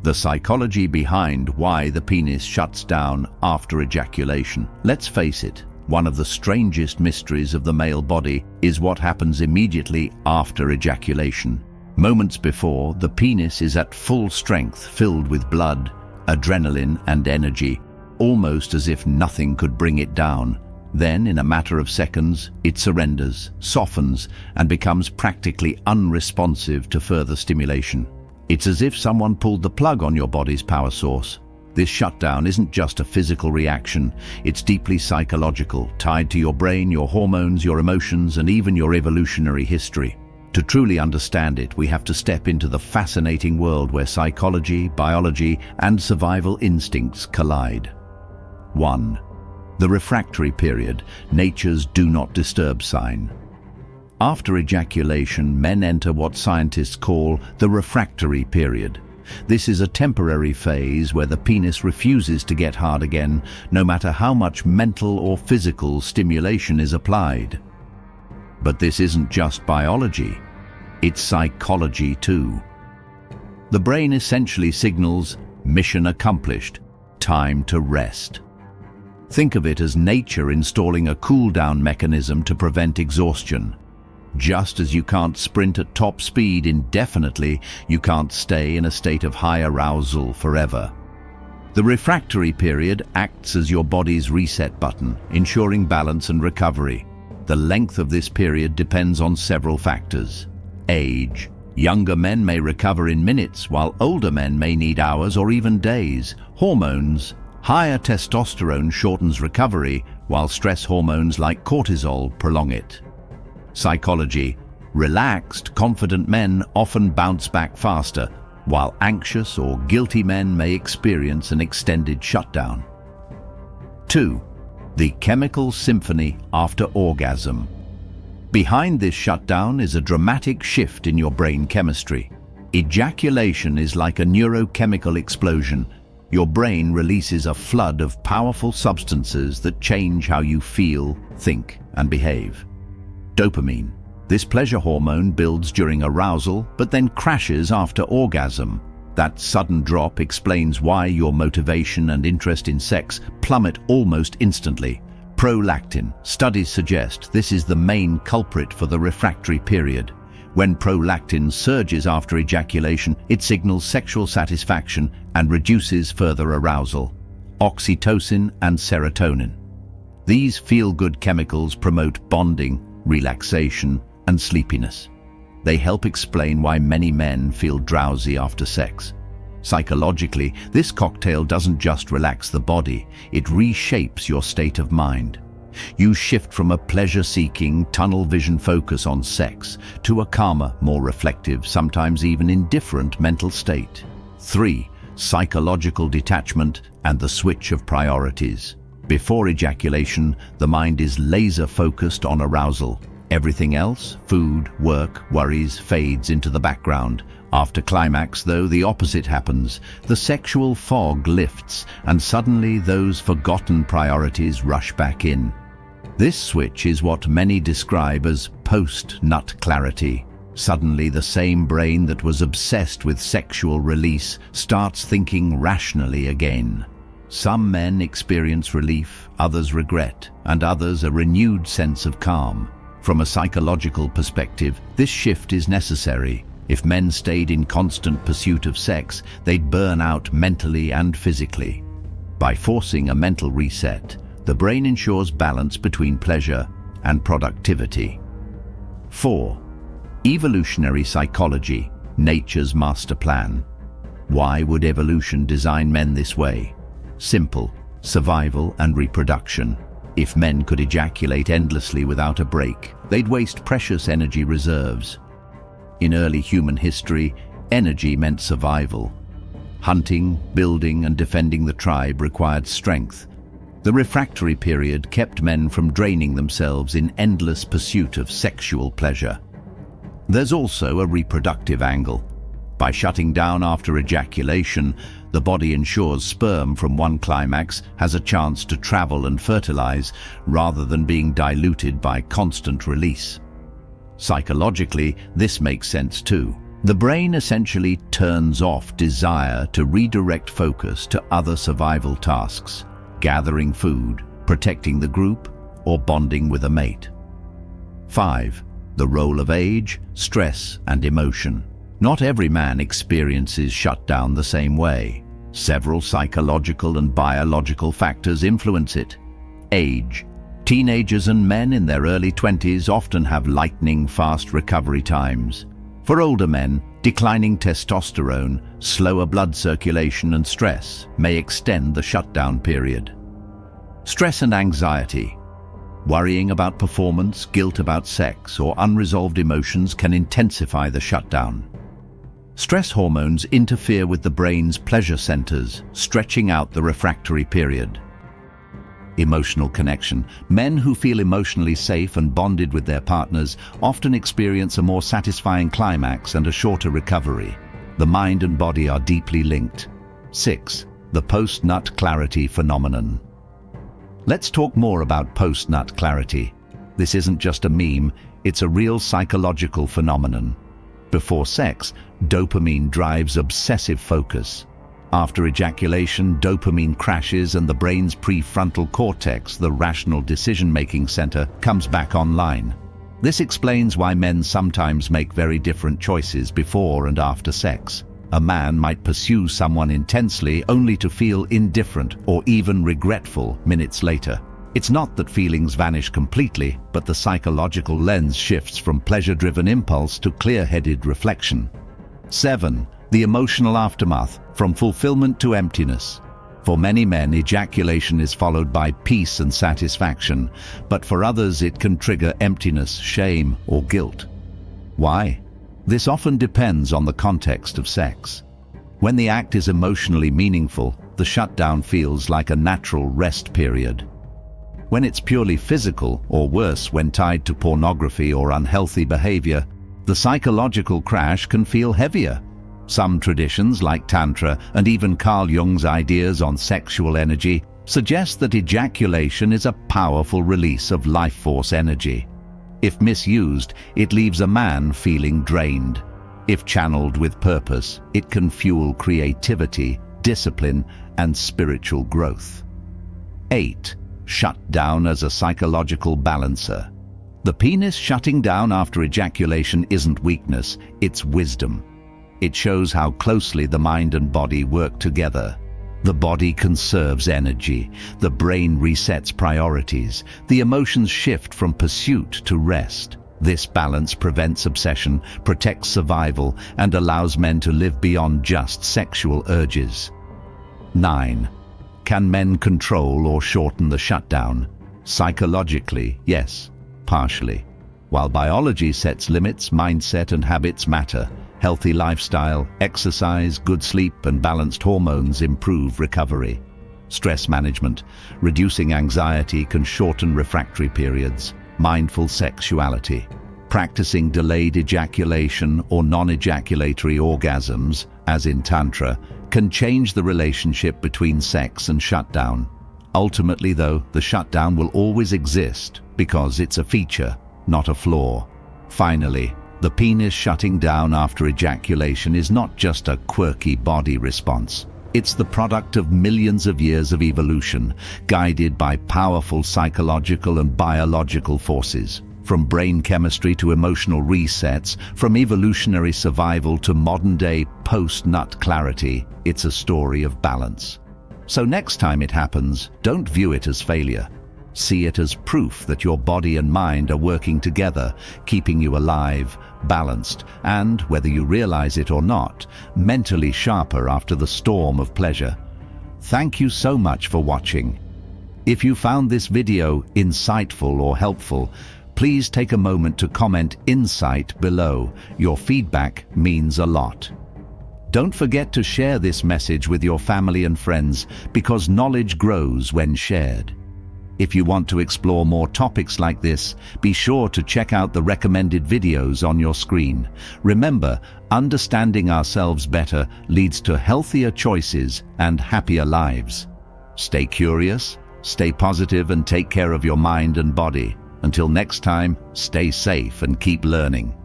The psychology behind why the penis shuts down after ejaculation. Let's face it, one of the strangest mysteries of the male body is what happens immediately after ejaculation. Moments before, the penis is at full strength, filled with blood, adrenaline and energy, almost as if nothing could bring it down. Then, in a matter of seconds, it surrenders, softens, and becomes practically unresponsive to further stimulation. It's as if someone pulled the plug on your body's power source. This shutdown isn't just a physical reaction, it's deeply psychological, tied to your brain, your hormones, your emotions, and even your evolutionary history. To truly understand it, we have to step into the fascinating world where psychology, biology, and survival instincts collide. 1. The refractory period, nature's do not disturb sign. After ejaculation, men enter what scientists call the refractory period. This is a temporary phase where the penis refuses to get hard again, no matter how much mental or physical stimulation is applied. But this isn't just biology, it's psychology too. The brain essentially signals, mission accomplished, time to rest. Think of it as nature installing a cool-down mechanism to prevent exhaustion. Just as you can't sprint at top speed indefinitely, you can't stay in a state of high arousal forever. The refractory period acts as your body's reset button, ensuring balance and recovery. The length of this period depends on several factors. Age. Younger men may recover in minutes, while older men may need hours or even days. Hormones. Higher testosterone shortens recovery, while stress hormones like cortisol prolong it. Psychology. Relaxed, confident men often bounce back faster, while anxious or guilty men may experience an extended shutdown. 2. The chemical symphony after orgasm. Behind this shutdown is a dramatic shift in your brain chemistry. Ejaculation is like a neurochemical explosion. Your brain releases a flood of powerful substances that change how you feel, think, and behave. Dopamine. This pleasure hormone builds during arousal, but then crashes after orgasm. That sudden drop explains why your motivation and interest in sex plummet almost instantly. Prolactin. Studies suggest this is the main culprit for the refractory period. When prolactin surges after ejaculation, it signals sexual satisfaction and reduces further arousal. Oxytocin and serotonin. These feel-good chemicals promote bonding, relaxation, and sleepiness. They help explain why many men feel drowsy after sex. Psychologically, this cocktail doesn't just relax the body, it reshapes your state of mind. You shift from a pleasure-seeking, tunnel-vision focus on sex to a calmer, more reflective, sometimes even indifferent mental state. 3. Psychological detachment and the switch of priorities. Before ejaculation, the mind is laser-focused on arousal. Everything else, food, work, worries, fades into the background. After climax, though, the opposite happens. The sexual fog lifts, and suddenly those forgotten priorities rush back in. This switch is what many describe as post-nut clarity. Suddenly, the same brain that was obsessed with sexual release starts thinking rationally again. Some men experience relief, others regret, and others a renewed sense of calm. From a psychological perspective, this shift is necessary. If men stayed in constant pursuit of sex, they'd burn out mentally and physically. By forcing a mental reset, the brain ensures balance between pleasure and productivity. 4. Evolutionary psychology, nature's master plan. Why would evolution design men this way? Simple: survival and reproduction. If men could ejaculate endlessly without a break, they'd waste precious energy reserves. In early human history, energy meant survival. Hunting, building, and defending the tribe required strength. The refractory period kept men from draining themselves in endless pursuit of sexual pleasure. There's also a reproductive angle. By shutting down after ejaculation, the body ensures sperm from one climax has a chance to travel and fertilize, rather than being diluted by constant release. Psychologically, this makes sense too. The brain essentially turns off desire to redirect focus to other survival tasks, gathering food, protecting the group, or bonding with a mate. 5. The role of age, stress, and emotion. Not every man experiences shutdown the same way. Several psychological and biological factors influence it. Age. Teenagers and men in their early 20s often have lightning-fast recovery times. For older men, declining testosterone, slower blood circulation, and stress may extend the shutdown period. Stress and anxiety. Worrying about performance, guilt about sex, or unresolved emotions can intensify the shutdown. Stress hormones interfere with the brain's pleasure centers, stretching out the refractory period. Emotional connection. Men who feel emotionally safe and bonded with their partners often experience a more satisfying climax and a shorter recovery. The mind and body are deeply linked. 6. The post-nut clarity phenomenon. Let's talk more about post-nut clarity. This isn't just a meme, it's a real psychological phenomenon. Before sex, dopamine drives obsessive focus. After ejaculation, dopamine crashes and the brain's prefrontal cortex, the rational decision-making center, comes back online. This explains why men sometimes make very different choices before and after sex. A man might pursue someone intensely only to feel indifferent or even regretful minutes later. It's not that feelings vanish completely, but the psychological lens shifts from pleasure-driven impulse to clear-headed reflection. 7. The emotional aftermath, from fulfillment to emptiness. For many men, ejaculation is followed by peace and satisfaction, but for others it can trigger emptiness, shame, or guilt. Why? This often depends on the context of sex. When the act is emotionally meaningful, the shutdown feels like a natural rest period. When it's purely physical, or worse, when tied to pornography or unhealthy behavior, the psychological crash can feel heavier. Some traditions, like Tantra and even Carl Jung's ideas on sexual energy, suggest that ejaculation is a powerful release of life force energy. If misused, it leaves a man feeling drained. If channeled with purpose, it can fuel creativity, discipline, and spiritual growth. 8. Shutdown as a psychological balancer. The penis shutting down after ejaculation isn't weakness, it's wisdom. It shows how closely the mind and body work together. The body conserves energy, the brain resets priorities, the emotions shift from pursuit to rest. This balance prevents obsession, protects survival, and allows men to live beyond just sexual urges. 9. Can men control or shorten the shutdown? Psychologically, yes, partially. While biology sets limits, mindset and habits matter. Healthy lifestyle, exercise, good sleep, and balanced hormones improve recovery. Stress management, reducing anxiety can shorten refractory periods. Mindful sexuality, practicing delayed ejaculation or non-ejaculatory orgasms, as in Tantra, can change the relationship between sex and shutdown. Ultimately, though, the shutdown will always exist because it's a feature, not a flaw. Finally, the penis shutting down after ejaculation is not just a quirky body response. It's the product of millions of years of evolution, guided by powerful psychological and biological forces. From brain chemistry to emotional resets, from evolutionary survival to modern-day post-nut clarity, it's a story of balance. So next time it happens, don't view it as failure. See it as proof that your body and mind are working together, keeping you alive, balanced, and, whether you realize it or not, mentally sharper after the storm of pleasure. Thank you so much for watching. If you found this video insightful or helpful, please take a moment to comment "insight" below. Your feedback means a lot. Don't forget to share this message with your family and friends, because knowledge grows when shared. If you want to explore more topics like this, be sure to check out the recommended videos on your screen. Remember, understanding ourselves better leads to healthier choices and happier lives. Stay curious, stay positive, and take care of your mind and body. Until next time, stay safe and keep learning.